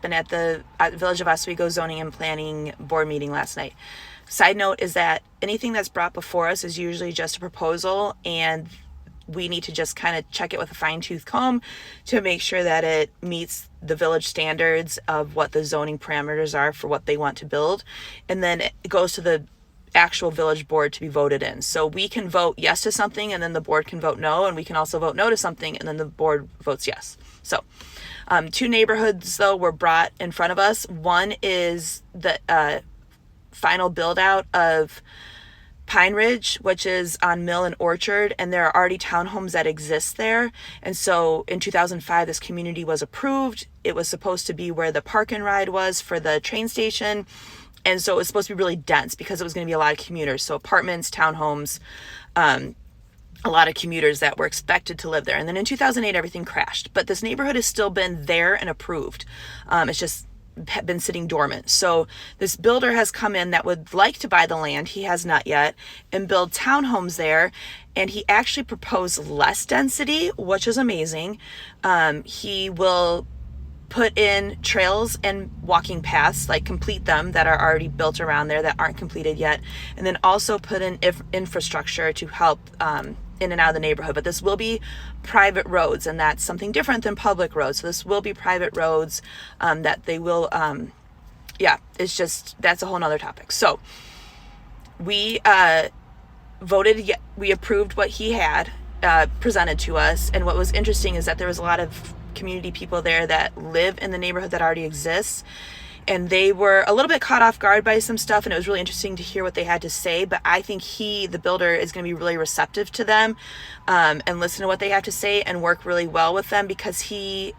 been at the Village of Oswego Zoning and Planning Board meeting last night. Side note is that anything that's brought before us is usually just a proposal, and we need to just kind of check it with a fine-tooth comb to make sure that it meets the village standards of what the zoning parameters are for what they want to build. And then it goes to the actual village board to be voted in. So we can vote yes to something, and then the board can vote no, and we can also vote no to something, and then the board votes yes. So 2 neighborhoods, though, were brought in front of us. One is the final build out of Pine Ridge, which is on Mill and Orchard, and there are already townhomes that exist there. And so in 2005, this community was approved. It was supposed to be where the park and ride was for the train station. And so it was supposed to be really dense because it was going to be a lot of commuters. So apartments, townhomes, a lot of commuters that were expected to live there. And then in 2008, everything crashed. But this neighborhood has still been there and approved. It's just been sitting dormant. So this builder has come in that would like to buy the land, he has not yet, and build townhomes there. And he actually proposed less density, which is amazing. He will put in trails and walking paths, like complete them, that are already built around there that aren't completed yet, and then also put in infrastructure to help in and out of the neighborhood. But this will be private roads, and that's something different than public roads. So this will be private roads that they will it's just, that's a whole nother topic. So we we approved what he had presented to us. And what was interesting is that there was a lot of community people there that live in the neighborhood that already exists, and they were a little bit caught off guard by some stuff, and it was really interesting to hear what they had to say. But I think the builder is going to be really receptive to them and listen to what they have to say and work really well with them, because he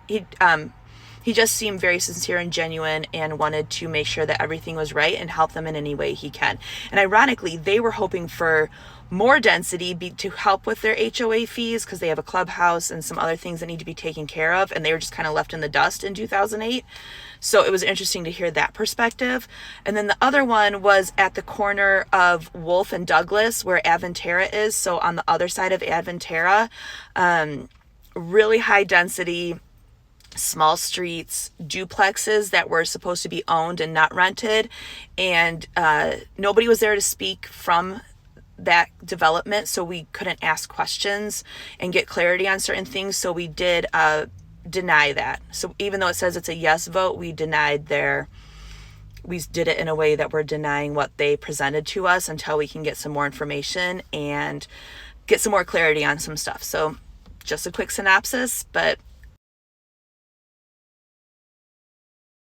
just seemed very sincere and genuine and wanted to make sure that everything was right and help them in any way he can. And ironically, they were hoping for more density to help with their HOA fees, because they have a clubhouse and some other things that need to be taken care of, and they were just kind of left in the dust in 2008. So it was interesting to hear that perspective. And then the other one was at the corner of Wolf and Douglas, where Adventera is. So on the other side of Adventera, really high density, small streets, duplexes that were supposed to be owned and not rented. And nobody was there to speak from that development, so we couldn't ask questions and get clarity on certain things. So we did deny that. So even though it says it's a yes vote, we did it in a way that we're denying what they presented to us until we can get some more information and get some more clarity on some stuff. So just a quick synopsis, but